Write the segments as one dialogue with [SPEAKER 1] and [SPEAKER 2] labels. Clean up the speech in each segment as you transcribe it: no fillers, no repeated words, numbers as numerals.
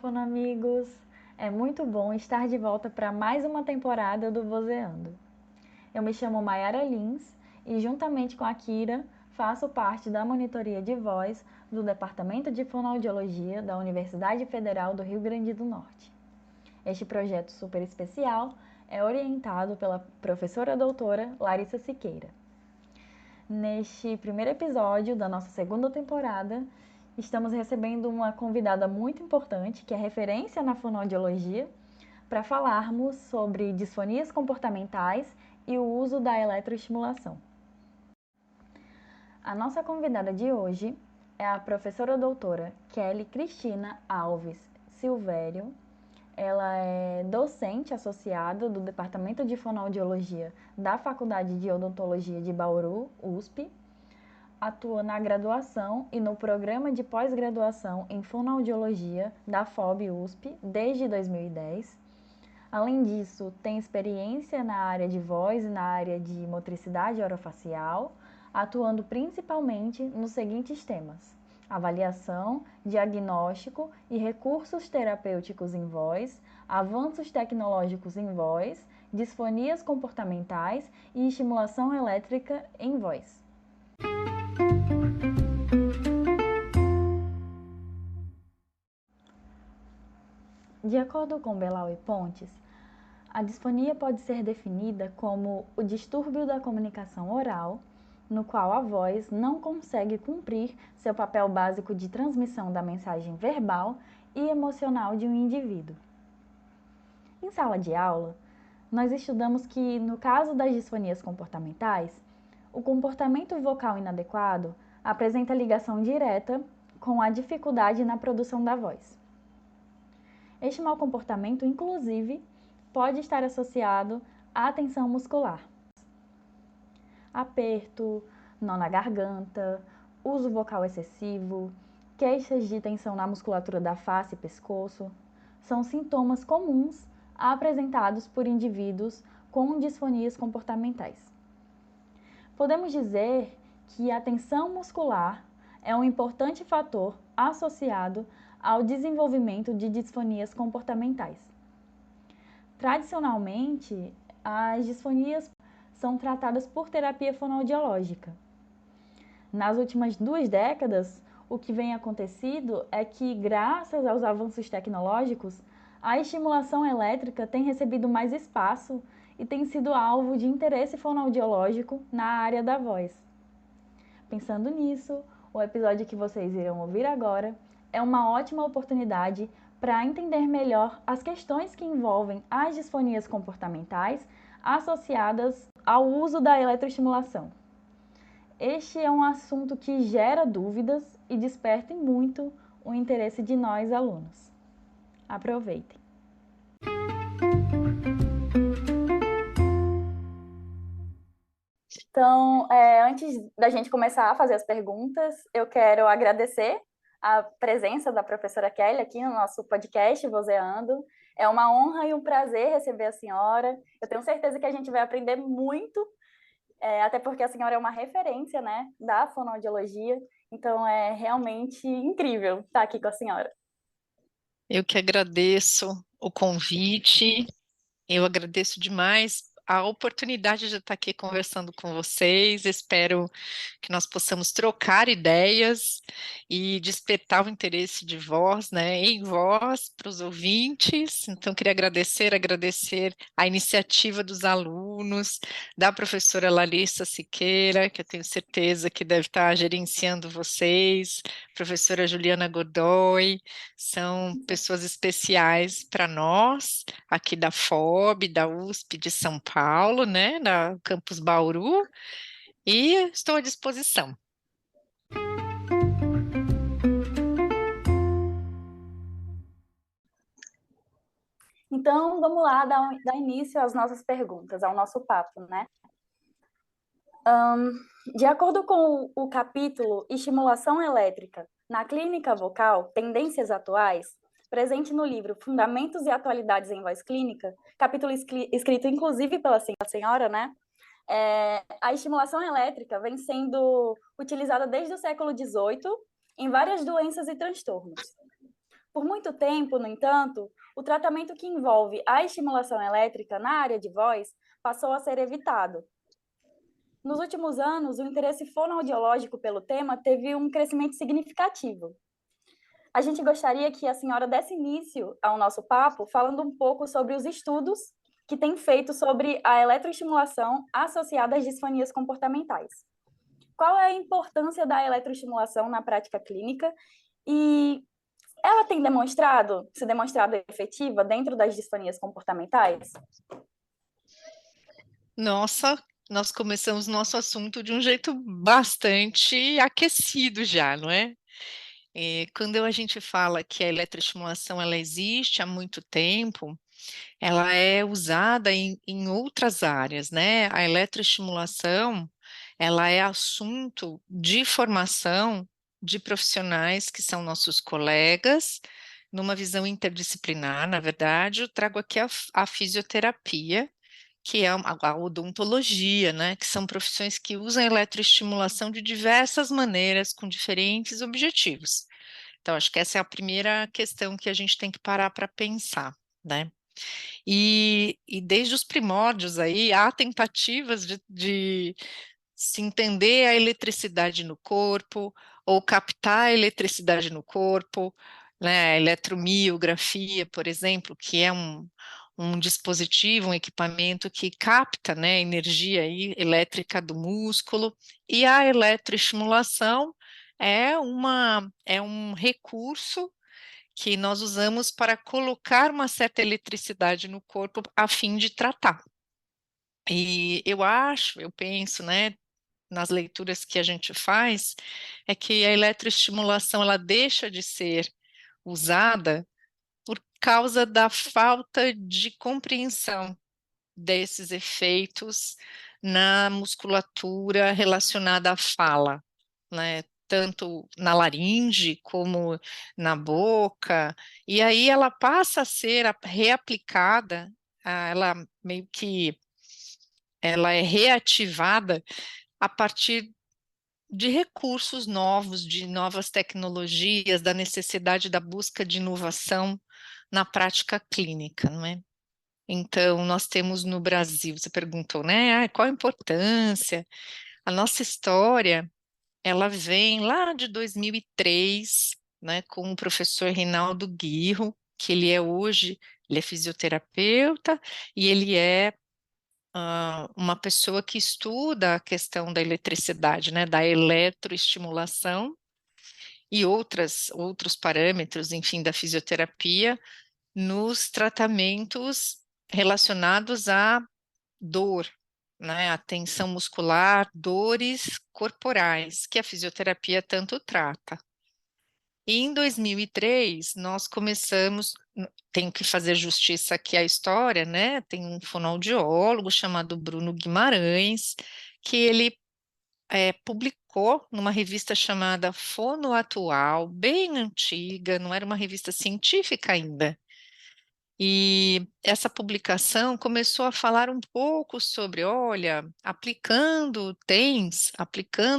[SPEAKER 1] fono amigos! É muito bom estar de volta para mais uma temporada do Vozeando. Eu me chamo Mayara Lins e, juntamente com a Kira, faço parte da monitoria de voz do Departamento de Fonoaudiologia da Universidade Federal do Rio Grande do Norte. Este projeto super especial é orientado pela professora doutora Larissa Siqueira. Neste primeiro episódio da nossa segunda temporada, estamos recebendo uma convidada muito importante, que é referência na fonoaudiologia, para falarmos sobre disfonias comportamentais e o uso da eletroestimulação. A nossa convidada de hoje é a professora doutora Kelly Cristina Alves Silvério. Ela é docente associada do Departamento de Fonoaudiologia da Faculdade de Odontologia de Bauru, USP. Atua na graduação e no programa de pós-graduação em fonoaudiologia da FOB USP desde 2010. Além disso, tem experiência na área de voz e na área de motricidade orofacial, atuando principalmente nos seguintes temas: avaliação, diagnóstico e recursos terapêuticos em voz, avanços tecnológicos em voz, disfonias comportamentais e estimulação elétrica em voz. De acordo com Belau e Pontes, a disfonia pode ser definida como o distúrbio da comunicação oral, no qual a voz não consegue cumprir seu papel básico de transmissão da mensagem verbal e emocional de um indivíduo. Em sala de aula, nós estudamos que, no caso das disfonias comportamentais, o comportamento vocal inadequado apresenta ligação direta com a dificuldade na produção da voz. Este mau comportamento, inclusive, pode estar associado à tensão muscular. Aperto, nó na garganta, uso vocal excessivo, queixas de tensão na musculatura da face e pescoço são sintomas comuns apresentados por indivíduos com disfonias comportamentais. Podemos dizer que a tensão muscular é um importante fator associado ao desenvolvimento de disfonias comportamentais. Tradicionalmente, as disfonias são tratadas por terapia fonoaudiológica. Nas últimas 2 décadas, o que vem acontecido é que, graças aos avanços tecnológicos, a estimulação elétrica tem recebido mais espaço e tem sido alvo de interesse fonoaudiológico na área da voz. Pensando nisso, o episódio que vocês irão ouvir agora é uma ótima oportunidade para entender melhor as questões que envolvem as disfonias comportamentais associadas ao uso da eletroestimulação. Este é um assunto que gera dúvidas e desperta muito o interesse de nós, alunos. Aproveitem! Então, antes da gente começar a fazer as perguntas, eu quero agradecer a presença da professora Kelly aqui no nosso podcast Vozeando. É uma honra e um prazer receber a senhora. Eu tenho certeza que a gente vai aprender muito, até porque a senhora é uma referência, né, da fonoaudiologia. Então, é realmente incrível estar aqui com a senhora.
[SPEAKER 2] Eu que agradeço o convite, eu agradeço demais a oportunidade de estar aqui conversando com vocês. Espero que nós possamos trocar ideias e despertar o interesse de voz, né, em voz para os ouvintes. Então, queria agradecer a iniciativa dos alunos, da professora Larissa Siqueira, que eu tenho certeza que deve estar gerenciando vocês, professora Juliana Godoy, são pessoas especiais para nós, aqui da FOB, da USP de São Paulo, né, na Campus Bauru, e estou à disposição.
[SPEAKER 1] Então, vamos lá dar início às nossas perguntas, ao nosso papo, né? De acordo com o capítulo Estimulação Elétrica na Clínica Vocal, Tendências Atuais, presente no livro Fundamentos e Atualidades em Voz Clínica, capítulo escrito inclusive pela senhora, né? A estimulação elétrica vem sendo utilizada desde o século XVIII em várias doenças e transtornos. Por muito tempo, no entanto, o tratamento que envolve a estimulação elétrica na área de voz passou a ser evitado. Nos últimos anos, o interesse fonoaudiológico pelo tema teve um crescimento significativo. A gente gostaria que a senhora desse início ao nosso papo falando um pouco sobre os estudos que tem feito sobre a eletroestimulação associada às disfonias comportamentais. Qual é a importância da eletroestimulação na prática clínica e ela tem se demonstrado efetiva dentro das disfonias comportamentais?
[SPEAKER 2] Nossa, nós começamos nosso assunto de um jeito bastante aquecido já, não é? Quando a gente fala que a eletroestimulação ela existe há muito tempo, ela é usada em outras áreas, né? A eletroestimulação, ela é assunto de formação de profissionais que são nossos colegas, numa visão interdisciplinar, na verdade, eu trago aqui a fisioterapia, que é a odontologia, né? Que são profissões que usam a eletroestimulação de diversas maneiras, com diferentes objetivos. Então, acho que essa é a primeira questão que a gente tem que parar para pensar, né? E desde os primórdios aí, há tentativas de se entender a eletricidade no corpo, ou captar a eletricidade no corpo, né? A eletromiografia, por exemplo, que é um dispositivo, um equipamento que capta, né, a energia aí elétrica do músculo, e a eletroestimulação é um recurso que nós usamos para colocar uma certa eletricidade no corpo a fim de tratar. E eu penso, né, nas leituras que a gente faz, é que a eletroestimulação ela deixa de ser usada por causa da falta de compreensão desses efeitos na musculatura relacionada à fala, né? Tanto na laringe como na boca, e aí ela passa a ser reaplicada, ela meio que ela é reativada a partir de recursos novos, de novas tecnologias, da necessidade da busca de inovação na prática clínica, não é? Então, nós temos no Brasil, você perguntou, né? Qual a importância? A nossa história, ela vem lá de 2003, né, com o professor Reinaldo Guirro, que ele é fisioterapeuta e ele é uma pessoa que estuda a questão da eletricidade, né, da eletroestimulação e outros parâmetros, enfim, da fisioterapia nos tratamentos relacionados à dor, né, a tensão muscular, dores corporais, que a fisioterapia tanto trata. E em 2003, nós começamos, tenho que fazer justiça aqui à história, né? Tem um fonoaudiólogo chamado Bruno Guimarães, que ele publicou numa revista chamada Fono Atual, bem antiga, não era uma revista científica ainda. E essa publicação começou a falar um pouco sobre, olha, aplicando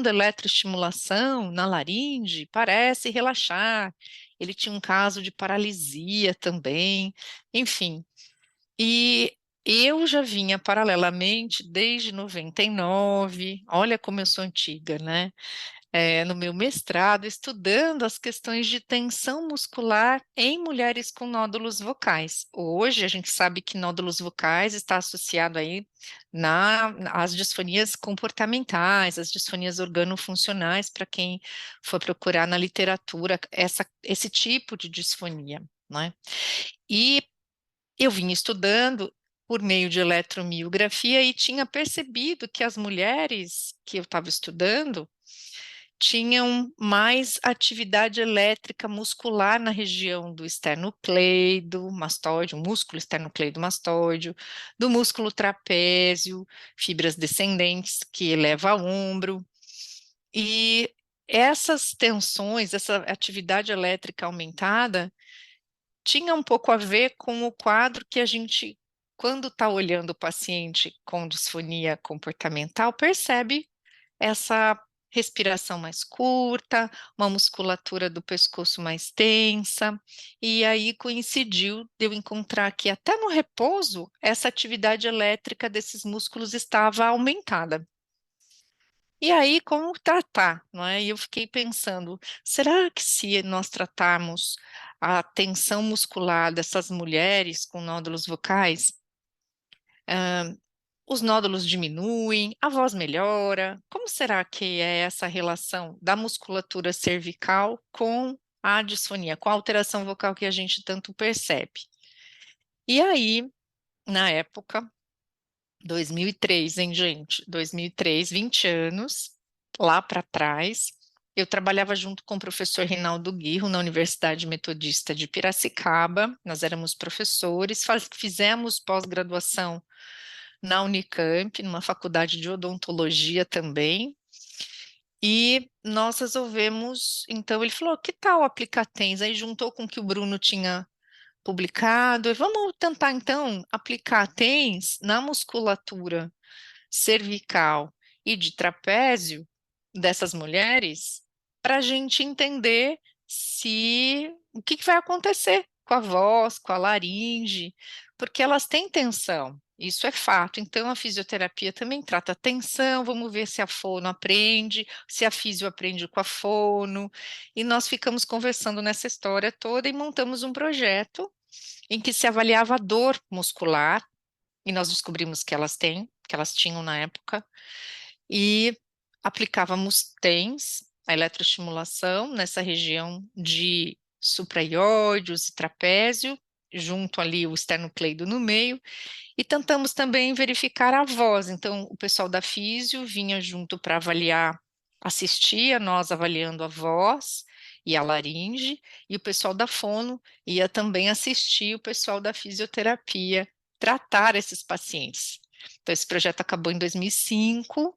[SPEAKER 2] eletroestimulação na laringe, parece relaxar. Ele tinha um caso de paralisia também, enfim. E eu já vinha paralelamente desde 99, olha como eu sou antiga, né? No meu mestrado, estudando as questões de tensão muscular em mulheres com nódulos vocais. Hoje, a gente sabe que nódulos vocais está associado aí às disfonias comportamentais, às disfonias organofuncionais, para quem for procurar na literatura esse tipo de disfonia, né? E eu vim estudando por meio de eletromiografia e tinha percebido que as mulheres que eu estava estudando tinham mais atividade elétrica muscular na região do esternocleido, mastóide, o músculo esternocleido mastóide, do músculo trapézio, fibras descendentes que eleva o ombro. E essas tensões, essa atividade elétrica aumentada, tinha um pouco a ver com o quadro que a gente, quando está olhando o paciente com disfonia comportamental, percebe essa respiração mais curta, uma musculatura do pescoço mais tensa, e aí coincidiu de eu encontrar que até no repouso, essa atividade elétrica desses músculos estava aumentada. E aí, como tratar, não é? E eu fiquei pensando, será que se nós tratarmos a tensão muscular dessas mulheres com nódulos vocais, os nódulos diminuem, a voz melhora? Como será que é essa relação da musculatura cervical com a disfonia, com a alteração vocal que a gente tanto percebe? E aí, na época, 2003, hein, gente? 2003, 20 anos, lá para trás. Eu trabalhava junto com o professor Rinaldo Guirro na Universidade Metodista de Piracicaba. Nós éramos professores, fizemos pós-graduação na Unicamp, numa faculdade de odontologia também. E nós resolvemos, então ele falou, que tal aplicar TENS? Aí juntou com o que o Bruno tinha publicado. E vamos tentar então aplicar TENS na musculatura cervical e de trapézio dessas mulheres para a gente entender se o que vai acontecer com a voz, com a laringe, porque elas têm tensão. Isso é fato. Então, a fisioterapia também trata a tensão. Vamos ver se a fono aprende, se a fisio aprende com a fono. E nós ficamos conversando nessa história toda e montamos um projeto em que se avaliava a dor muscular, e nós descobrimos que elas têm, que elas tinham na época, e aplicávamos TENS, a eletroestimulação, nessa região de supraioides e trapézio, junto ali o esternocleido no meio, e tentamos também verificar a voz. Então, o pessoal da Físio vinha junto para avaliar, assistia nós avaliando a voz e a laringe, e o pessoal da Fono ia também assistir o pessoal da fisioterapia tratar esses pacientes. Então, esse projeto acabou em 2005,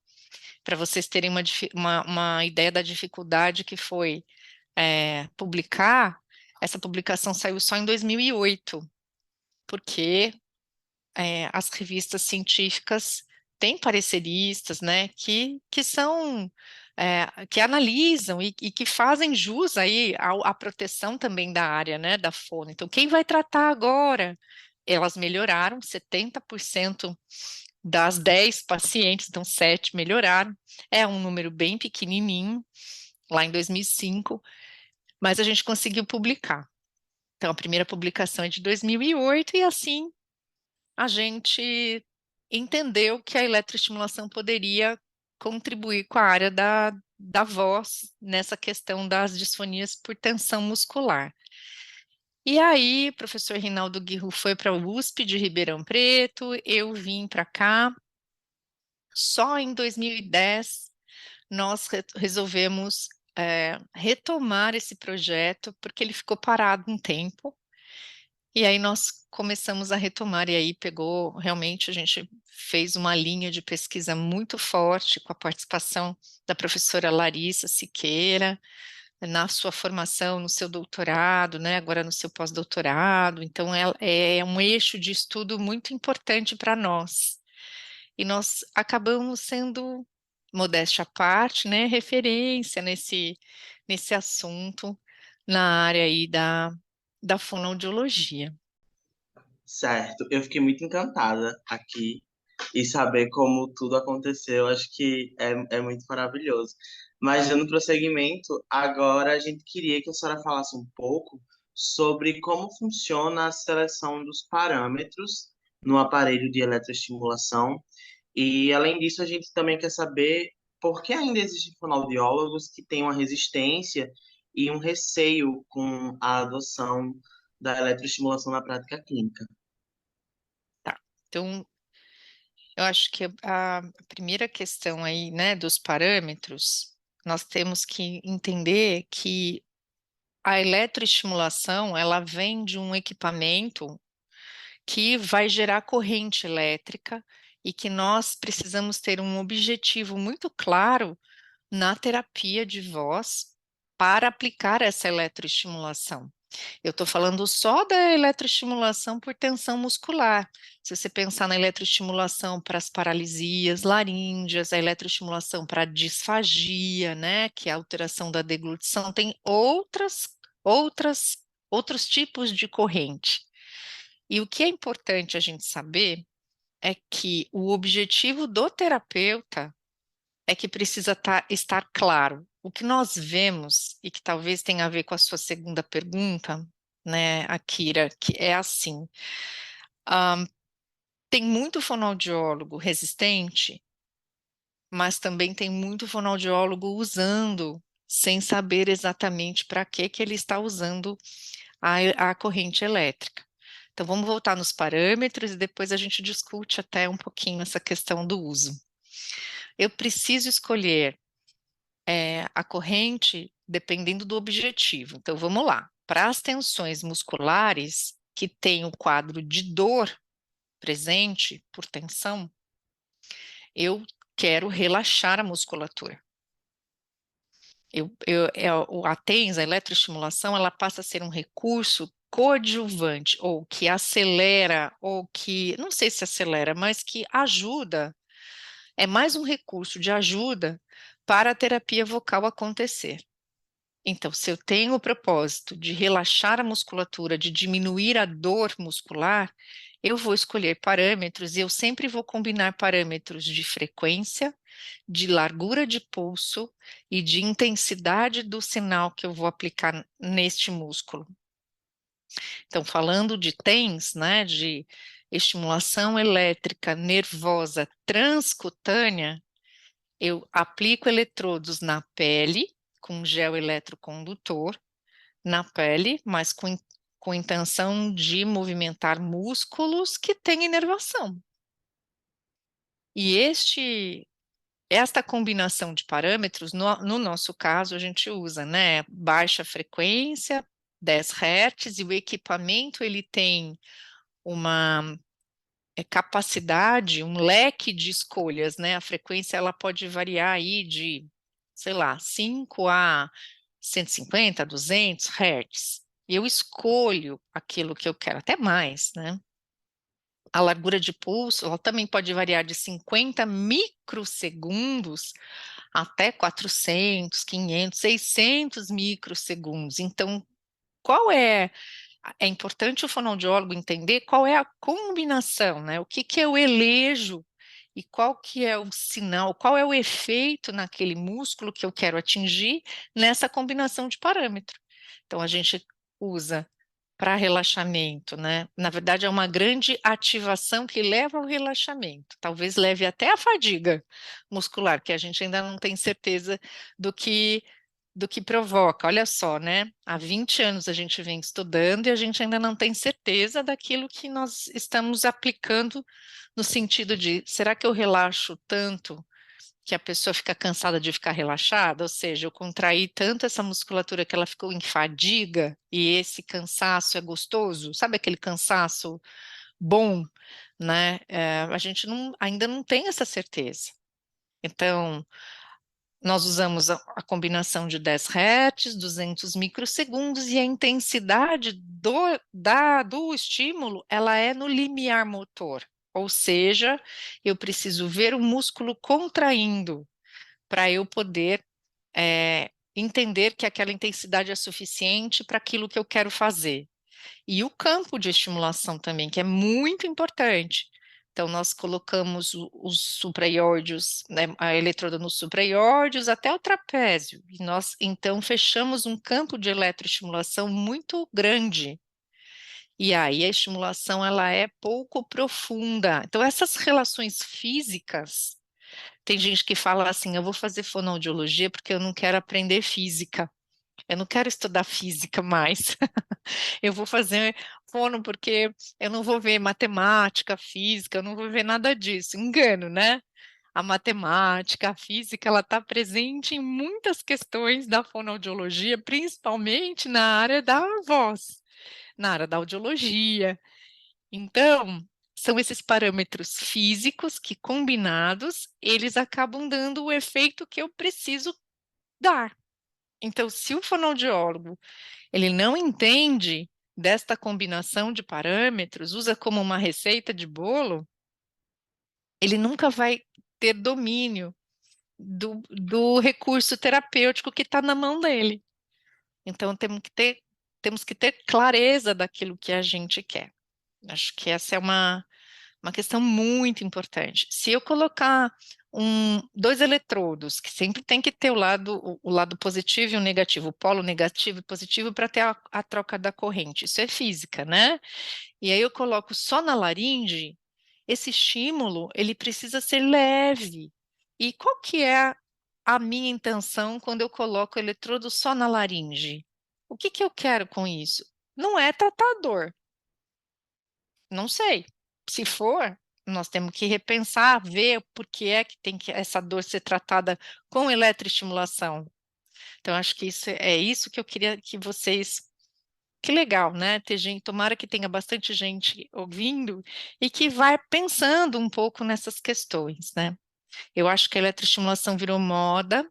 [SPEAKER 2] para vocês terem uma ideia da dificuldade que foi publicar. Essa publicação saiu só em 2008, porque as revistas científicas têm pareceristas, né, que são, que analisam e que fazem jus aí à proteção também da área, né, da fono. Então, quem vai tratar agora? Elas melhoraram, 70% das 10 pacientes, então 7 melhoraram. É um número bem pequenininho, lá em 2005, mas a gente conseguiu publicar. Então, a primeira publicação é de 2008 e assim a gente entendeu que a eletroestimulação poderia contribuir com a área da voz nessa questão das disfonias por tensão muscular. E aí, o professor Rinaldo Guirro foi para o USP de Ribeirão Preto, eu vim para cá. Só em 2010 nós resolvemos retomar esse projeto, porque ele ficou parado um tempo. E aí nós começamos a retomar, e aí pegou, realmente a gente fez uma linha de pesquisa muito forte com a participação da professora Larissa Siqueira, na sua formação, no seu doutorado, né, agora no seu pós-doutorado. Então é um eixo de estudo muito importante para nós. E nós acabamos sendo, modéstia à parte, né, referência nesse assunto na área aí da fonoaudiologia.
[SPEAKER 3] Certo, eu fiquei muito encantada aqui e saber como tudo aconteceu, acho que é muito maravilhoso. Mas dando prosseguimento, agora a gente queria que a senhora falasse um pouco sobre como funciona a seleção dos parâmetros no aparelho de eletroestimulação. E além disso, a gente também quer saber por que ainda existem fonoaudiólogos que têm uma resistência e um receio com a adoção da eletroestimulação na prática clínica.
[SPEAKER 2] Tá. Então, eu acho que a primeira questão aí, né, dos parâmetros, nós temos que entender que a eletroestimulação, ela vem de um equipamento que vai gerar corrente elétrica e que nós precisamos ter um objetivo muito claro na terapia de voz para aplicar essa eletroestimulação. Eu estou falando só da eletroestimulação por tensão muscular. Se você pensar na eletroestimulação para as paralisias laríngeas, a eletroestimulação para a disfagia, né, que é a alteração da deglutição, tem outras, outros tipos de corrente. E o que é importante a gente saber é que o objetivo do terapeuta é que precisa estar claro. O que nós vemos, e que talvez tenha a ver com a sua segunda pergunta, né, Akira, que é assim: tem muito fonoaudiólogo resistente, mas também tem muito fonoaudiólogo usando, sem saber exatamente para que ele está usando a corrente elétrica. Então, vamos voltar nos parâmetros e depois a gente discute até um pouquinho essa questão do uso. Eu preciso escolher a corrente dependendo do objetivo. Então, vamos lá. Para as tensões musculares, que tem o quadro de dor presente por tensão, eu quero relaxar a musculatura. A TENS, a eletroestimulação, ela passa a ser um recurso coadjuvante, ou que acelera, ou que, não sei se acelera, mas que ajuda, é mais um recurso de ajuda para a terapia vocal acontecer. Então, se eu tenho o propósito de relaxar a musculatura, de diminuir a dor muscular, eu vou escolher parâmetros e eu sempre vou combinar parâmetros de frequência, de largura de pulso e de intensidade do sinal que eu vou aplicar neste músculo. Então, falando de TENS, né, de estimulação elétrica nervosa transcutânea, eu aplico eletrodos na pele, com gel eletrocondutor, na pele, mas com intenção de movimentar músculos que têm inervação. E esta combinação de parâmetros, no nosso caso, a gente usa, né, baixa frequência, 10 Hz, e o equipamento ele tem uma capacidade, um leque de escolhas, né? A frequência ela pode variar aí de, sei lá, 5 a 150, 200 Hz. Eu escolho aquilo que eu quero, até mais, né? A largura de pulso, ela também pode variar de 50 microsegundos até 400, 500, 600 microsegundos. Então, qual é importante o fonoaudiólogo entender qual é a combinação, né? O que que eu elejo e qual que é o sinal, qual é o efeito naquele músculo que eu quero atingir nessa combinação de parâmetro. Então, a gente usa para relaxamento, né? Na verdade, é uma grande ativação que leva ao relaxamento, talvez leve até à fadiga muscular, que a gente ainda não tem certeza do que provoca. Olha só, né? Há 20 anos a gente vem estudando e a gente ainda não tem certeza daquilo que nós estamos aplicando no sentido de, será que eu relaxo tanto que a pessoa fica cansada de ficar relaxada? Ou seja, eu contraí tanto essa musculatura que ela ficou em fadiga e esse cansaço é gostoso? Sabe aquele cansaço bom, né? A gente ainda não tem essa certeza. Então, nós usamos a combinação de 10 Hz, 200 microsegundos, e a intensidade do estímulo, ela é no limiar motor, ou seja, eu preciso ver o músculo contraindo para eu poder entender que aquela intensidade é suficiente para aquilo que eu quero fazer. E o campo de estimulação também, que é muito importante. Então, nós colocamos os supraórdeos, né, a eletroda nos supraórdeos até o trapézio. E nós, então, fechamos um campo de eletroestimulação muito grande. E aí a estimulação, ela é pouco profunda. Então, essas relações físicas, tem gente que fala assim, eu vou fazer fonoaudiologia porque eu não quero aprender física. Eu não quero estudar física mais. Eu vou fazer fono porque eu não vou ver matemática, física, eu não vou ver nada disso. Engano, né? A matemática, a física, ela está presente em muitas questões da fonoaudiologia, principalmente na área da voz, na área da audiologia. Então, são esses parâmetros físicos que, combinados, eles acabam dando o efeito que eu preciso dar. Então, se o fonoaudiólogo ele não entende desta combinação de parâmetros, usa como uma receita de bolo, ele nunca vai ter domínio do recurso terapêutico que está na mão dele. Então, temos que ter clareza daquilo que a gente quer. Acho que essa é uma questão muito importante. Se eu colocar dois eletrodos, que sempre tem que ter o lado positivo e o negativo, o polo negativo e positivo para ter a troca da corrente. Isso é física, né? E aí eu coloco só na laringe, esse estímulo, ele precisa ser leve. E qual que é a minha intenção quando eu coloco o eletrodo só na laringe? O que que eu quero com isso? Não é tratar a dor. Não sei. Se for, nós temos que repensar, ver por que é que tem que essa dor ser tratada com eletroestimulação. Então, acho que isso é isso que eu queria que vocês. Que legal, né? Ter gente, tomara que tenha bastante gente ouvindo e que vai pensando um pouco nessas questões, né? Eu acho que a eletroestimulação virou moda,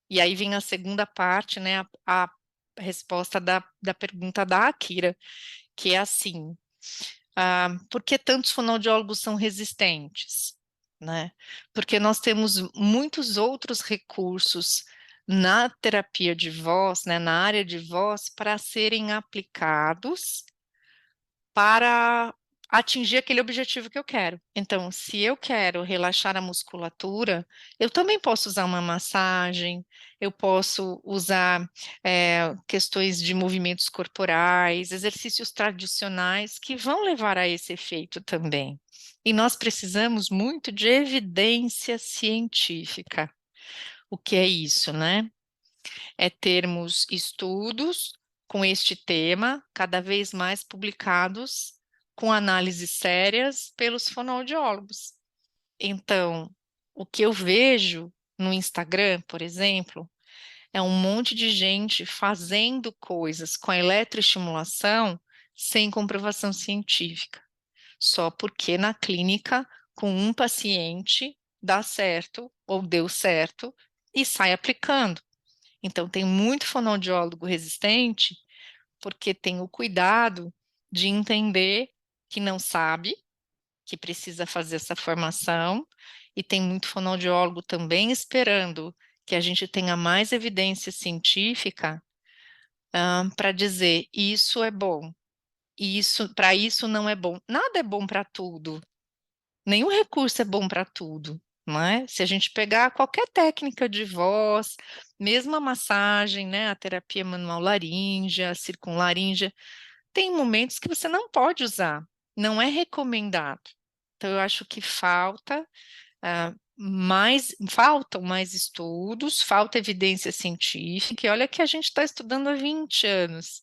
[SPEAKER 2] e aí vem a segunda parte, né? A resposta da pergunta da Akira, que é assim. Por que tantos fonoaudiólogos são resistentes? Né? Porque nós temos muitos outros recursos na terapia de voz, né, na área de voz, para serem aplicados para atingir aquele objetivo que eu quero. Então, se eu quero relaxar a musculatura, eu também posso usar uma massagem, eu posso usar questões de movimentos corporais, exercícios tradicionais que vão levar a esse efeito também. E nós precisamos muito de evidência científica. O que é isso, né? É termos estudos com este tema, cada vez mais publicados, com análises sérias pelos fonoaudiólogos. Então, o que eu vejo no Instagram, por exemplo, é um monte de gente fazendo coisas com a eletroestimulação sem comprovação científica, só porque na clínica, com um paciente, dá certo ou deu certo e sai aplicando. Então, tem muito fonoaudiólogo resistente porque tem o cuidado de entender que não sabe, que precisa fazer essa formação, e tem muito fonoaudiólogo também esperando que a gente tenha mais evidência científica para dizer isso é bom, isso para isso não é bom. Nada é bom para tudo. Nenhum recurso é bom para tudo, não é? Se a gente pegar qualquer técnica de voz, mesmo a massagem, né, a terapia manual laríngea, a circunlaríngea, tem momentos que você não pode usar, não é recomendado. Então, eu acho que faltam mais estudos, falta evidência científica, e olha que a gente está estudando há 20 anos.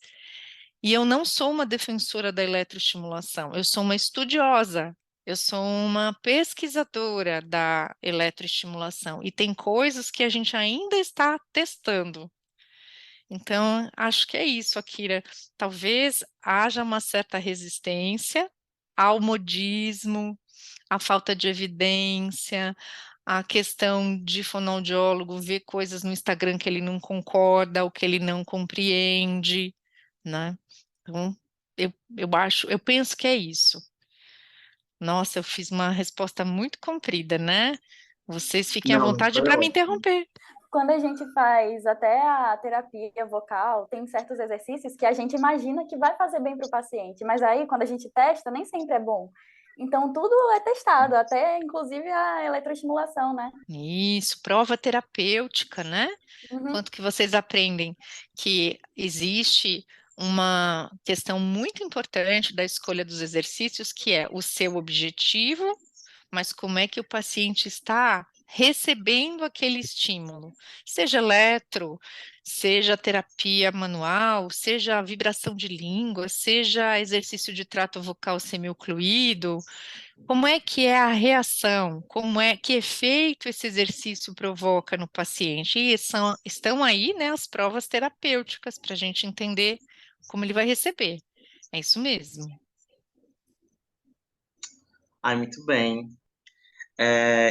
[SPEAKER 2] E eu não sou uma defensora da eletroestimulação, eu sou uma estudiosa, eu sou uma pesquisadora da eletroestimulação, e tem coisas que a gente ainda está testando. Então, acho que é isso, Akira. Talvez haja uma certa resistência ao modismo, à falta de evidência, à questão de fonoaudiólogo ver coisas no Instagram que ele não concorda ou que ele não compreende, né? Então, eu penso que é isso. Nossa, eu fiz uma resposta muito comprida, né? Vocês fiquem à
[SPEAKER 3] Não,
[SPEAKER 2] vontade
[SPEAKER 3] foi
[SPEAKER 2] para me
[SPEAKER 3] ótimo.
[SPEAKER 2] interromper.
[SPEAKER 1] Quando a gente faz até a terapia vocal, tem certos exercícios que a gente imagina que vai fazer bem para o paciente, mas aí quando a gente testa, nem sempre é bom. Então tudo é testado, até inclusive a eletroestimulação, né?
[SPEAKER 2] Isso, prova terapêutica, né?
[SPEAKER 1] Uhum.
[SPEAKER 2] Quanto que vocês aprendem que existe uma questão muito importante da escolha dos exercícios, que é o seu objetivo, mas como é que o paciente está recebendo aquele estímulo, seja eletro, seja terapia manual, seja vibração de língua, seja exercício de trato vocal semiocluído, como é que é a reação? Como é que efeito esse exercício provoca no paciente? E estão aí, né, as provas terapêuticas para a gente entender como ele vai receber. É isso mesmo.
[SPEAKER 3] Ai, muito bem.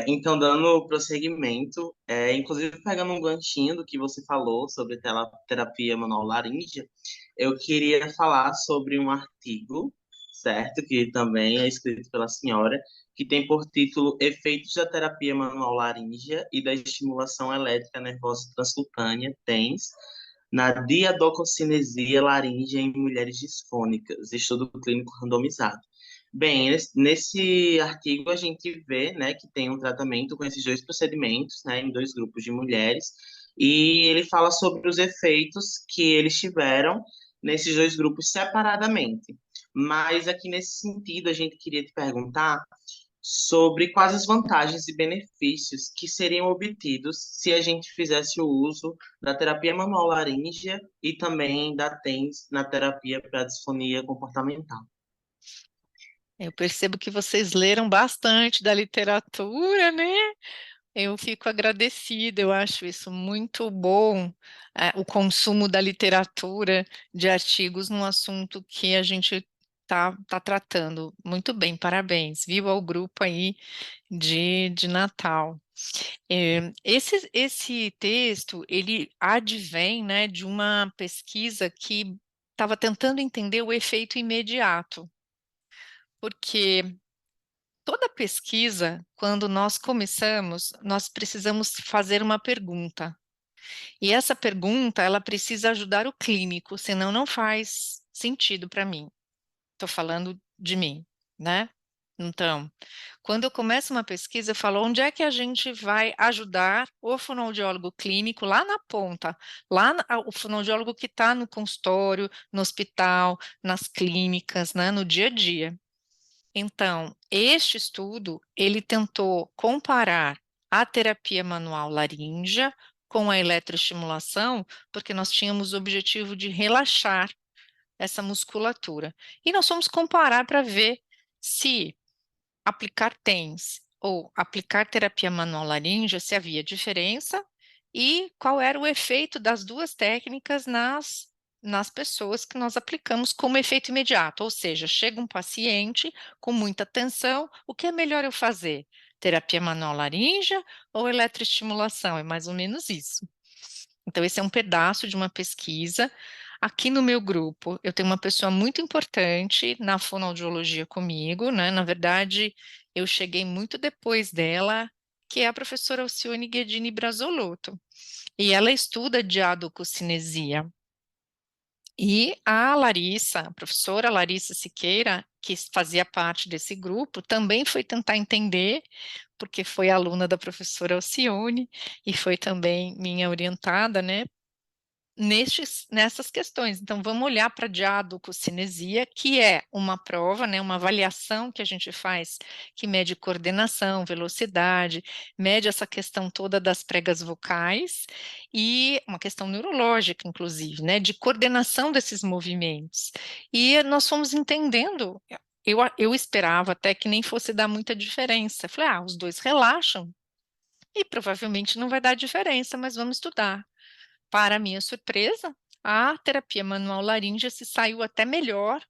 [SPEAKER 3] Então, dando prosseguimento, inclusive pegando um ganchinho do que você falou sobre terapia manual laríngea, eu queria falar sobre um artigo, certo? Que também é escrito pela senhora, que tem por título Efeitos da terapia manual laríngea e da estimulação elétrica nervosa transcutânea, TENS, na diadococinesia laríngea em mulheres disfônicas, estudo clínico randomizado. Bem, nesse artigo a gente vê, né, que tem um tratamento com esses dois procedimentos, né, em dois grupos de mulheres, e ele fala sobre os efeitos que eles tiveram nesses dois grupos separadamente. Mas aqui nesse sentido a gente queria te perguntar sobre quais as vantagens e benefícios que seriam obtidos se a gente fizesse o uso da terapia manual laríngea e também da TENS na terapia para disfonia comportamental.
[SPEAKER 2] Eu percebo que vocês leram bastante da literatura, né? Eu fico agradecida, eu acho isso muito bom, o consumo da literatura, de artigos num assunto que a gente tá tratando. Muito bem, parabéns, viu ao grupo aí de Natal. Esse texto, ele advém, né, de uma pesquisa que estava tentando entender o efeito imediato, porque toda pesquisa, quando nós começamos, nós precisamos fazer uma pergunta. E essa pergunta, ela precisa ajudar o clínico, senão não faz sentido para mim. Estou falando de mim, né? Então, quando eu começo uma pesquisa, eu falo onde é que a gente vai ajudar o fonoaudiólogo clínico lá na ponta, o fonoaudiólogo que está no consultório, no hospital, nas clínicas, né, no dia a dia. Então, este estudo, ele tentou comparar a terapia manual laríngea com a eletroestimulação, porque nós tínhamos o objetivo de relaxar essa musculatura. E nós fomos comparar para ver se aplicar TENS ou aplicar terapia manual laríngea, se havia diferença e qual era o efeito das duas técnicas nas pessoas que nós aplicamos como efeito imediato. Ou seja, chega um paciente com muita tensão, o que é melhor eu fazer? Terapia manual laríngea ou eletroestimulação? É mais ou menos isso. Então, esse é um pedaço de uma pesquisa. Aqui no meu grupo, eu tenho uma pessoa muito importante na fonoaudiologia comigo, né? Na verdade, eu cheguei muito depois dela, que é a professora Alcione Guedini Brasolotto. E ela estuda diadococinesia. E a Larissa, a professora Larissa Siqueira, que fazia parte desse grupo, também foi tentar entender, porque foi aluna da professora Alcione e foi também minha orientada, né, nessas questões. Então, vamos olhar para a diadococinesia, que é uma prova, né, uma avaliação que a gente faz, que mede coordenação, velocidade, mede essa questão toda das pregas vocais, e uma questão neurológica, inclusive, né, de coordenação desses movimentos. E nós fomos entendendo. Eu esperava até que nem fosse dar muita diferença. Falei, os dois relaxam, e provavelmente não vai dar diferença, mas vamos estudar. Para minha surpresa, a terapia manual laríngea se saiu até melhor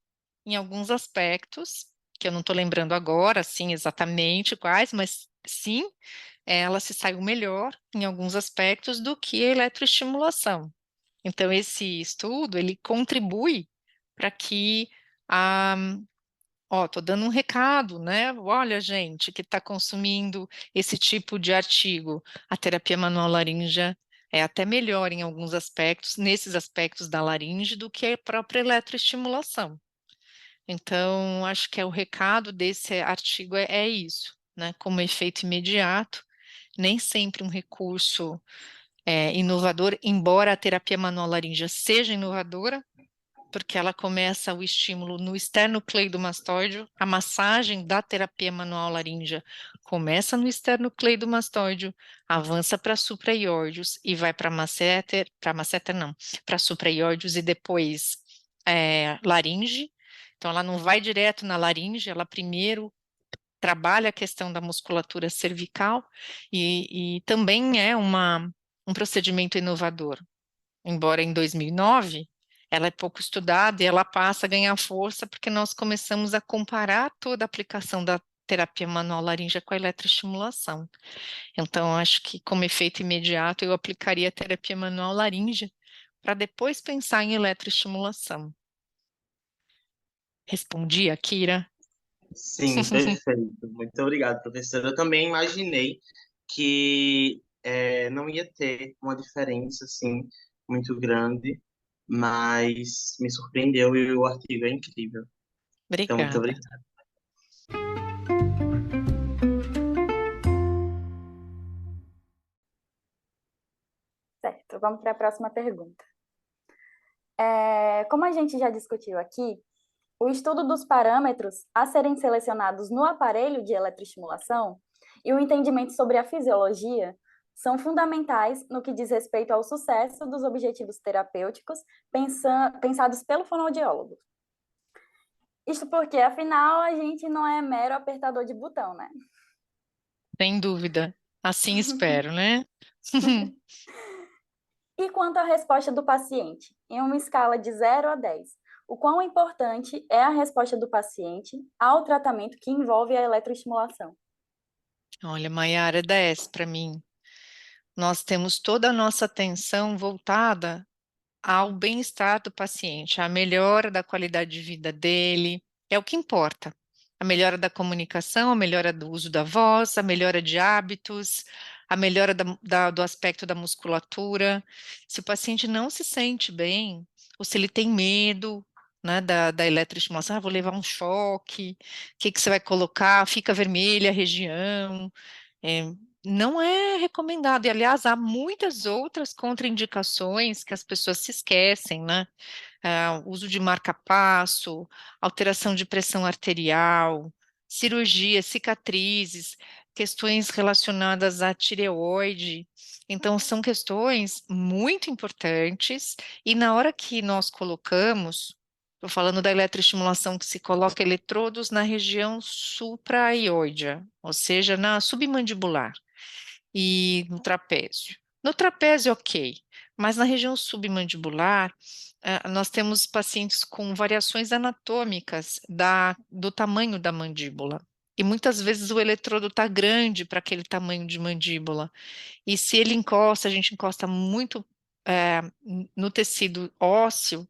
[SPEAKER 2] em alguns aspectos, que eu não estou lembrando agora, assim, exatamente quais, mas sim, ela se saiu melhor em alguns aspectos do que a eletroestimulação. Então, esse estudo, ele contribui para que a estou dando um recado, né? Olha, gente, que está consumindo esse tipo de artigo. A terapia manual laríngea é até melhor em alguns aspectos, nesses aspectos da laringe, do que a própria eletroestimulação. Então, acho que o recado desse artigo é isso, né? Como efeito imediato, nem sempre um recurso inovador, embora a terapia manual laríngea seja inovadora, porque ela começa o estímulo no esternocleidomastoide, a massagem da terapia manual laríngea começa no esternocleidomastoide, avança para supraiórdeos e vai para masseter não, para supraiórdeos e depois laringe. Então ela não vai direto na laringe, ela primeiro trabalha a questão da musculatura cervical e também é um procedimento inovador. Embora em 2009 ela é pouco estudada e ela passa a ganhar força porque nós começamos a comparar toda a aplicação terapia manual laríngea com a eletroestimulação. Então, acho que como efeito imediato, eu aplicaria a terapia manual laríngea para depois pensar em eletroestimulação. Respondi, Akira?
[SPEAKER 3] Sim, perfeito. Muito obrigado, professora. Eu também imaginei que não ia ter uma diferença assim muito grande, mas me surpreendeu e o artigo é incrível. Então, muito
[SPEAKER 2] Obrigada.
[SPEAKER 3] obrigado.
[SPEAKER 1] Certo, vamos para a próxima pergunta. Como a gente já discutiu aqui, o estudo dos parâmetros a serem selecionados no aparelho de eletroestimulação e o entendimento sobre a fisiologia são fundamentais no que diz respeito ao sucesso dos objetivos terapêuticos pensados pelo fonoaudiólogo. Isto porque, afinal, a gente não é mero apertador de botão, né?
[SPEAKER 2] Sem dúvida. Assim espero, né?
[SPEAKER 1] E quanto à resposta do paciente, em uma escala de 0 a 10, o quão importante é a resposta do paciente ao tratamento que envolve a eletroestimulação?
[SPEAKER 2] Olha, Maiara, 10 para mim. Nós temos toda a nossa atenção voltada ao bem-estar do paciente, à melhora da qualidade de vida dele, é o que importa. A melhora da comunicação, a melhora do uso da voz, a melhora de hábitos, a melhora do aspecto da musculatura. Se o paciente não se sente bem, ou se ele tem medo, né, da eletroestimulação, vou levar um choque, o que que você vai colocar? Fica vermelha a região. É, não é recomendado. E, aliás, há muitas outras contraindicações que as pessoas se esquecem, né? Uso de marca-passo, alteração de pressão arterial, cirurgia, cicatrizes, questões relacionadas à tireoide. Então, são questões muito importantes, e na hora que nós colocamos, estou falando da eletroestimulação que se coloca eletrodos na região supraioidea, ou seja, na submandibular e no trapézio. No trapézio, ok, mas na região submandibular, nós temos pacientes com variações anatômicas do tamanho da mandíbula. E muitas vezes o eletrodo está grande para aquele tamanho de mandíbula. E se ele encosta, a gente encosta muito no tecido ósseo,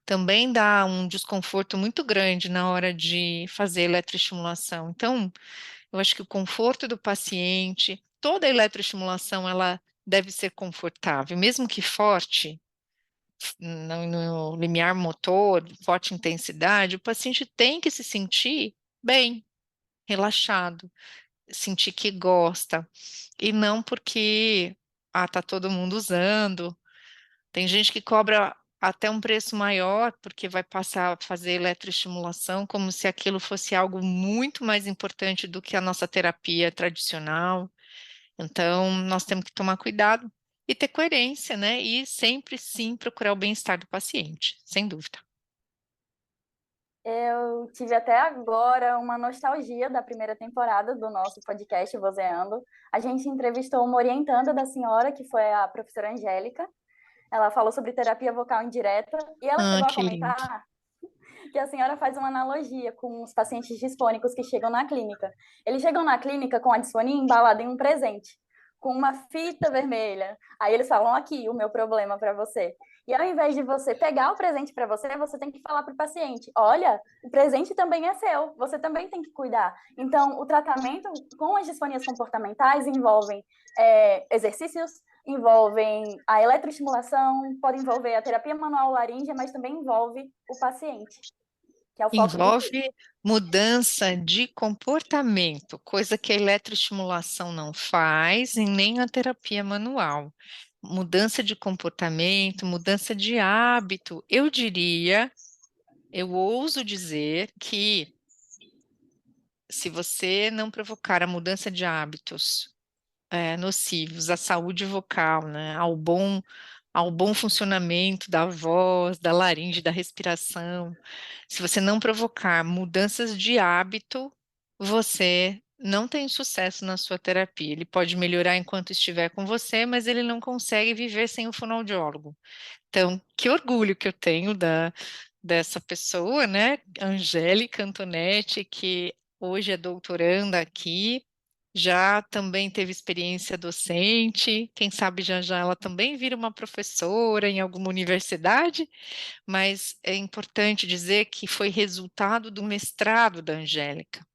[SPEAKER 2] também dá um desconforto muito grande na hora de fazer eletroestimulação. Então, eu acho que o conforto do paciente, toda a eletroestimulação, ela deve ser confortável, mesmo que forte, no limiar motor, forte intensidade, o paciente tem que se sentir bem, relaxado, sentir que gosta, e não porque, tá todo mundo usando. Tem gente que cobra até um preço maior porque vai passar a fazer eletroestimulação como se aquilo fosse algo muito mais importante do que a nossa terapia tradicional. Então, nós temos que tomar cuidado e ter coerência, né? E sempre sim procurar o bem-estar do paciente, sem dúvida.
[SPEAKER 1] Eu tive até agora uma nostalgia da primeira temporada do nosso podcast Vozeando. A gente entrevistou uma orientanda da senhora, que foi a professora Angélica. Ela falou sobre terapia vocal indireta e ela chegou a
[SPEAKER 2] Que lindo.
[SPEAKER 1] comentar que a senhora faz uma analogia com os pacientes disfônicos que chegam na clínica. Eles chegam na clínica com a disfonia embalada em um presente, com uma fita vermelha. Aí eles falam: aqui, o meu problema para você. E ao invés de você pegar o presente para você, você tem que falar para o paciente: olha, o presente também é seu, você também tem que cuidar. Então, o tratamento com as disfonias comportamentais envolvem exercícios, envolvem a eletroestimulação, pode envolver a terapia manual laríngea, mas também envolve o paciente, que é o foco de tudo.
[SPEAKER 2] Envolve mudança de comportamento, coisa que a eletroestimulação não faz e nem a terapia manual. Mudança de comportamento, mudança de hábito. Eu diria, eu ouso dizer que se você não provocar a mudança de hábitos nocivos à saúde vocal, né, ao bom funcionamento da voz, da laringe, da respiração, se você não provocar mudanças de hábito, você não tem sucesso na sua terapia. Ele pode melhorar enquanto estiver com você, mas ele não consegue viver sem o fonoaudiólogo. Então, que orgulho que eu tenho dessa pessoa, né, Angélica Antonetti, que hoje é doutoranda aqui, já também teve experiência docente, quem sabe já já ela também vira uma professora em alguma universidade, mas é importante dizer que foi resultado do mestrado da Angélica,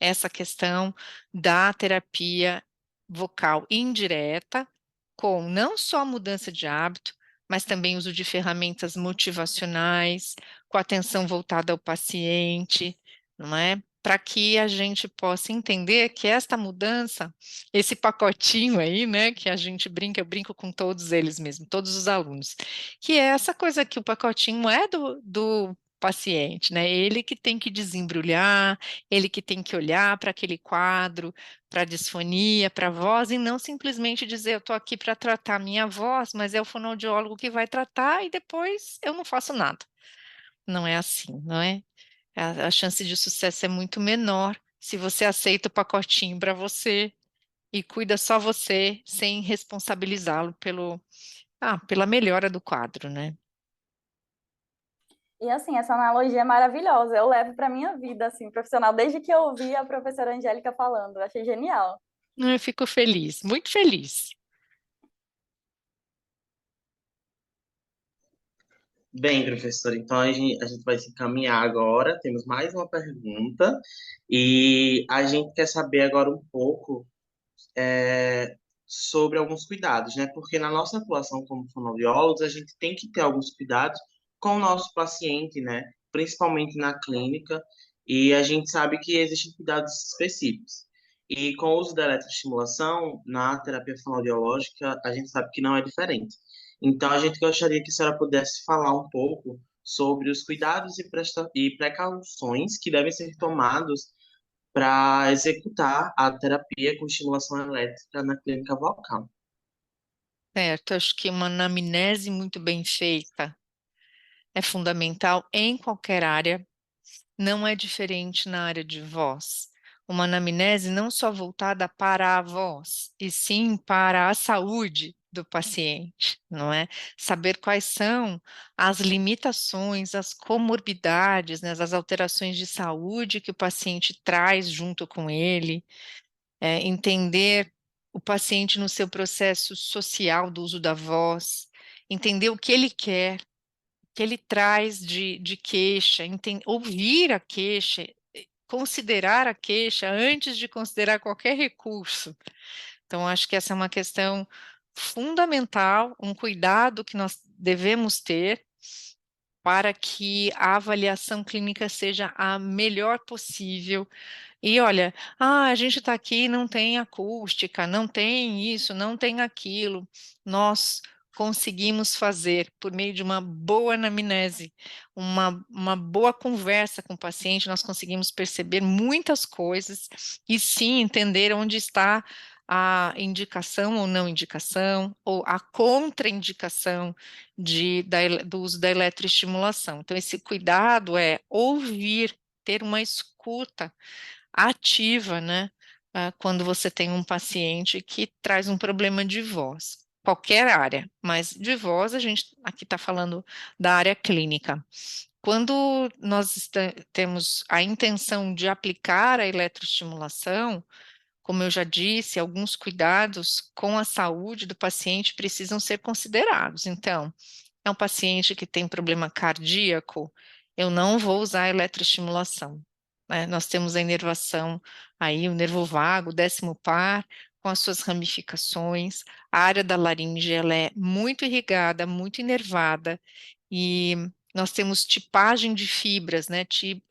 [SPEAKER 2] essa questão da terapia vocal indireta, com não só mudança de hábito, mas também uso de ferramentas motivacionais, com atenção voltada ao paciente, não é? Para que a gente possa entender que esta mudança, esse pacotinho aí, né, que a gente brinca, eu brinco com todos eles mesmo, todos os alunos, que é essa coisa que o pacotinho é do paciente, né? Ele que tem que desembrulhar, ele que tem que olhar para aquele quadro, para a disfonia, para a voz, e não simplesmente dizer eu estou aqui para tratar a minha voz, mas é o fonoaudiólogo que vai tratar e depois eu não faço nada. Não é assim, não é? A chance de sucesso é muito menor se você aceita o pacotinho para você e cuida só você, sem responsabilizá-lo pela melhora do quadro, né?
[SPEAKER 1] E assim, essa analogia é maravilhosa. Eu levo para minha vida assim, profissional, desde que eu ouvi a professora Angélica falando. Eu achei genial.
[SPEAKER 2] Eu fico feliz, muito feliz.
[SPEAKER 3] Bem, professor, então a gente vai se encaminhar agora. Temos mais uma pergunta e a gente quer saber agora um pouco sobre alguns cuidados, né? Porque na nossa atuação como fonoaudiólogos, a gente tem que ter alguns cuidados com o nosso paciente, né? Principalmente na clínica, e a gente sabe que existem cuidados específicos. E com o uso da eletroestimulação, na terapia fonoaudiológica, a gente sabe que não é diferente. Então, a gente gostaria que a senhora pudesse falar um pouco sobre os cuidados e precauções que devem ser tomados para executar a terapia com estimulação elétrica na clínica vocal.
[SPEAKER 2] Certo, acho que uma anamnese muito bem feita é fundamental em qualquer área, não é diferente na área de voz. Uma anamnese não só voltada para a voz, e sim para a saúde do paciente, não é? Saber quais são as limitações, as comorbidades, né, as alterações de saúde que o paciente traz junto com ele, entender o paciente no seu processo social do uso da voz, entender o que ele quer, o que ele traz de queixa, ouvir a queixa, considerar a queixa antes de considerar qualquer recurso. Então, acho que essa é uma questão fundamental, um cuidado que nós devemos ter para que a avaliação clínica seja a melhor possível. E olha, a gente está aqui, não tem acústica, não tem isso, não tem aquilo. Nós conseguimos fazer, por meio de uma boa anamnese, uma boa conversa com o paciente, nós conseguimos perceber muitas coisas e sim entender onde está a indicação ou não indicação, ou a contraindicação do uso da eletroestimulação. Então, esse cuidado é ouvir, ter uma escuta ativa, né? Quando você tem um paciente que traz um problema de voz, qualquer área, mas de voz a gente aqui está falando da área clínica. Quando nós temos a intenção de aplicar a eletroestimulação, como eu já disse, alguns cuidados com a saúde do paciente precisam ser considerados. Então, é um paciente que tem problema cardíaco, eu não vou usar eletroestimulação, né? Nós temos a inervação aí, o nervo vago, o décimo par, com as suas ramificações. A área da laringe, ela é muito irrigada, muito inervada, e nós temos tipagem de fibras, né?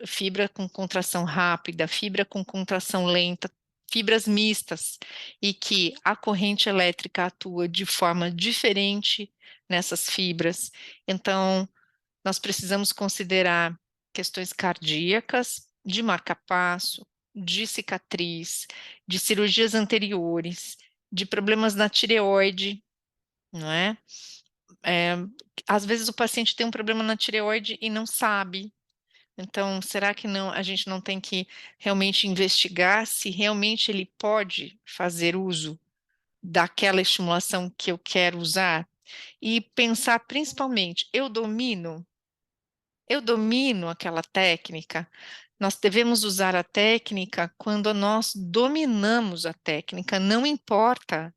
[SPEAKER 2] Fibra com contração rápida, fibra com contração lenta, fibras mistas, e que a corrente elétrica atua de forma diferente nessas fibras. Então, nós precisamos considerar questões cardíacas, de marca-passo, de cicatriz, de cirurgias anteriores, de problemas na tireoide, não é? É, às vezes o paciente tem um problema na tireoide e não sabe. Então, será que não, a gente não tem que realmente investigar se realmente ele pode fazer uso daquela estimulação que eu quero usar? E pensar principalmente, eu domino aquela técnica? Nós devemos usar a técnica quando nós dominamos a técnica, não importa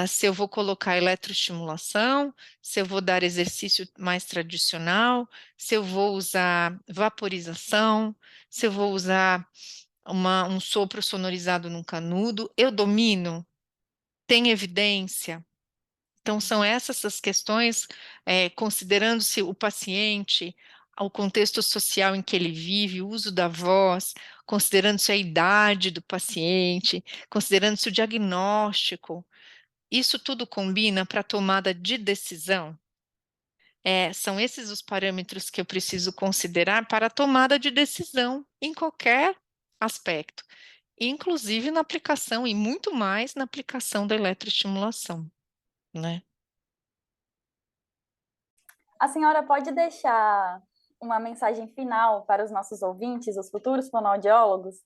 [SPEAKER 2] se eu vou colocar eletroestimulação, se eu vou dar exercício mais tradicional, se eu vou usar vaporização, se eu vou usar um sopro sonorizado num canudo, eu domino? Tem evidência? Então, são essas as questões, considerando-se o paciente, o contexto social em que ele vive, o uso da voz, considerando-se a idade do paciente, considerando-se o diagnóstico, isso tudo combina para a tomada de decisão? São esses os parâmetros que eu preciso considerar para a tomada de decisão em qualquer aspecto, inclusive na aplicação e muito mais na aplicação da eletroestimulação, né?
[SPEAKER 1] A senhora pode deixar uma mensagem final para os nossos ouvintes, os futuros fonoaudiólogos?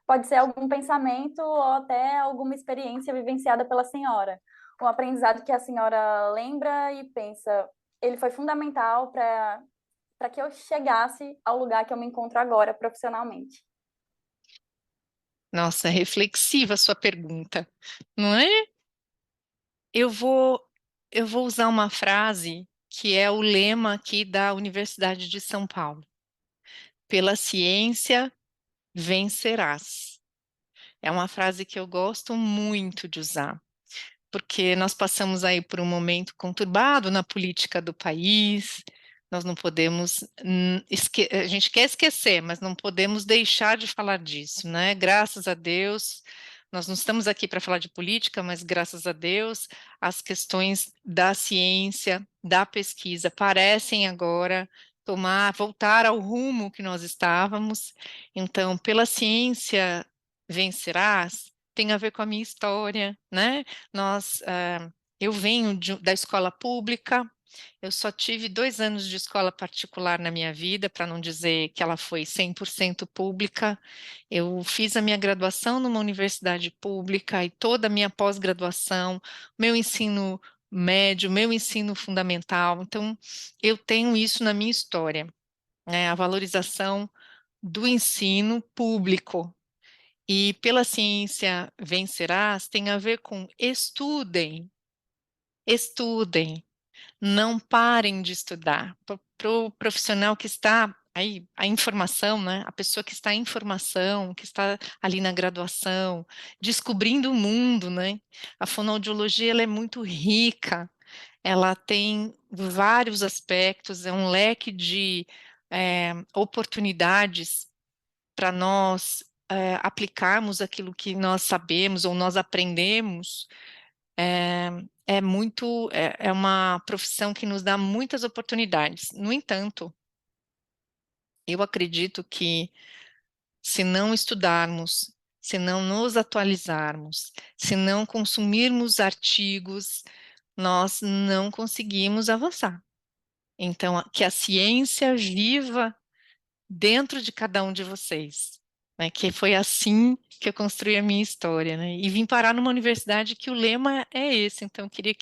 [SPEAKER 1] Pode ser algum pensamento ou até alguma experiência vivenciada pela senhora. Um aprendizado que a senhora lembra e pensa, ele foi fundamental para que eu chegasse ao lugar que eu me encontro agora profissionalmente.
[SPEAKER 2] Nossa, reflexiva a sua pergunta, não é? Eu vou, eu vou usar uma frase que é o lema aqui da Universidade de São Paulo. Pela ciência vencerás. É uma frase que eu gosto muito de usar, porque nós passamos aí por um momento conturbado na política do país. Nós não podemos, a gente quer esquecer, mas não podemos deixar de falar disso, né? Graças a Deus, nós não estamos aqui para falar de política, mas graças a Deus, as questões da ciência, da pesquisa, parecem agora voltar ao rumo que nós estávamos. Então, pela ciência vencerás, tem a ver com a minha história, né? Eu venho da escola pública, eu só tive 2 anos de escola particular na minha vida, para não dizer que ela foi 100% pública. Eu fiz a minha graduação numa universidade pública e toda a minha pós-graduação, meu ensino médio, meu ensino fundamental. Então, eu tenho isso na minha história, né? A valorização do ensino público. E pela ciência vencerás tem a ver com estudem, estudem, não parem de estudar. Para o profissional que está aí, a informação, né? A pessoa que está em formação, que está ali na graduação, descobrindo o mundo, né? A fonoaudiologia ela é muito rica, ela tem vários aspectos, é um leque de oportunidades para nós aplicarmos aquilo que nós sabemos ou nós aprendemos, é, é uma profissão que nos dá muitas oportunidades. No entanto, eu acredito que se não estudarmos, se não nos atualizarmos, se não consumirmos artigos, nós não conseguimos avançar. Então, que a ciência viva dentro de cada um de vocês, né? Que foi assim que eu construí a minha história, né? E vim parar numa universidade que o lema é esse. Então, eu queria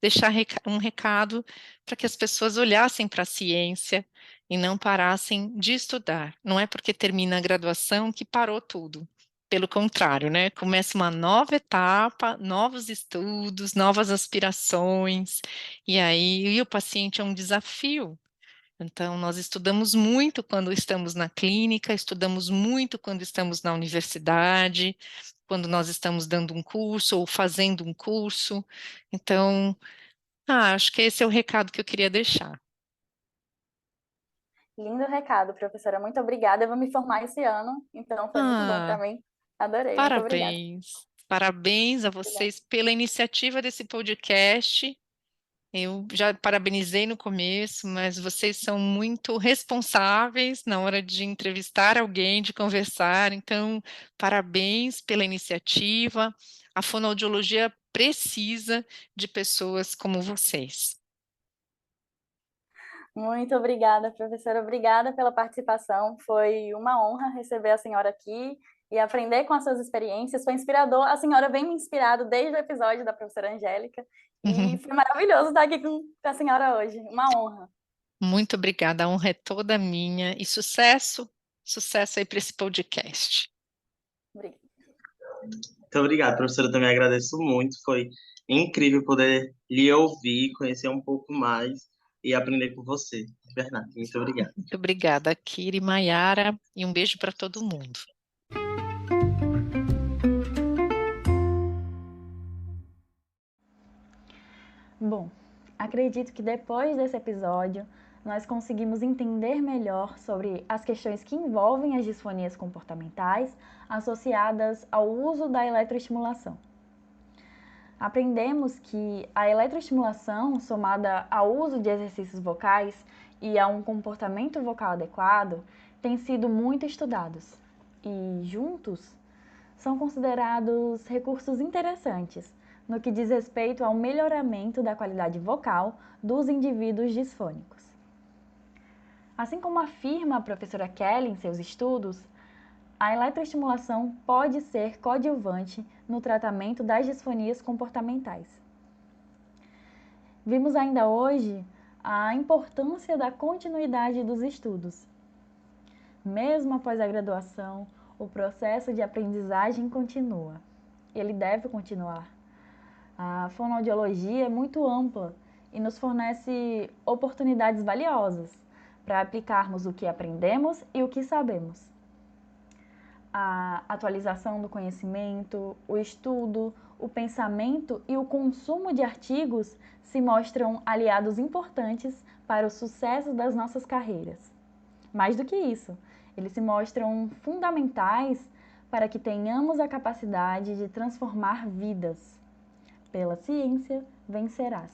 [SPEAKER 2] deixar um recado para que as pessoas olhassem para a ciência e não parassem de estudar. Não é porque termina a graduação que parou tudo. Pelo contrário, né? Começa uma nova etapa, novos estudos, novas aspirações, e o paciente é um desafio. Então, nós estudamos muito quando estamos na clínica, estudamos muito quando estamos na universidade, quando nós estamos dando um curso ou fazendo um curso. Então, acho que esse é o recado que eu queria deixar.
[SPEAKER 1] Lindo recado, professora. Muito obrigada. Eu vou me formar esse ano, então foi muito bom para
[SPEAKER 2] Ah,
[SPEAKER 1] mim. Adorei. Muito obrigada.
[SPEAKER 2] parabéns. Parabéns a vocês pela iniciativa desse podcast. Eu já parabenizei no começo, mas vocês são muito responsáveis na hora de entrevistar alguém, de conversar. Então, parabéns pela iniciativa. A fonoaudiologia precisa de pessoas como vocês.
[SPEAKER 1] Muito obrigada, professora. Obrigada pela participação. Foi uma honra receber a senhora aqui e aprender com as suas experiências. Foi inspirador. A senhora vem me inspirado desde o episódio da professora Angélica e foi maravilhoso estar aqui com a senhora hoje. Uma honra.
[SPEAKER 2] Muito obrigada, a honra é toda minha e sucesso Sucesso aí para esse podcast.
[SPEAKER 1] Obrigada.
[SPEAKER 3] Muito obrigado, professora. Eu também agradeço muito. Foi incrível poder lhe ouvir, conhecer um pouco mais e aprender com você. Bernardo, muito obrigado.
[SPEAKER 2] Muito obrigada, Kira e Maiara, e um beijo para todo mundo.
[SPEAKER 1] Bom, acredito que depois desse episódio nós conseguimos entender melhor sobre as questões que envolvem as disfonias comportamentais associadas ao uso da eletroestimulação. Aprendemos que a eletroestimulação, somada ao uso de exercícios vocais e a um comportamento vocal adequado, têm sido muito estudados e, juntos, são considerados recursos interessantes no que diz respeito ao melhoramento da qualidade vocal dos indivíduos disfônicos. Assim como afirma a professora Kelly em seus estudos, a eletroestimulação pode ser coadjuvante no tratamento das disfonias comportamentais. Vimos ainda hoje a importância da continuidade dos estudos. Mesmo após a graduação, o processo de aprendizagem continua. Ele deve continuar. A fonoaudiologia é muito ampla e nos fornece oportunidades valiosas para aplicarmos o que aprendemos e o que sabemos. A atualização do conhecimento, o estudo, o pensamento e o consumo de artigos se mostram aliados importantes para o sucesso das nossas carreiras. Mais do que isso, eles se mostram fundamentais para que tenhamos a capacidade de transformar vidas. Pela ciência, vencerás.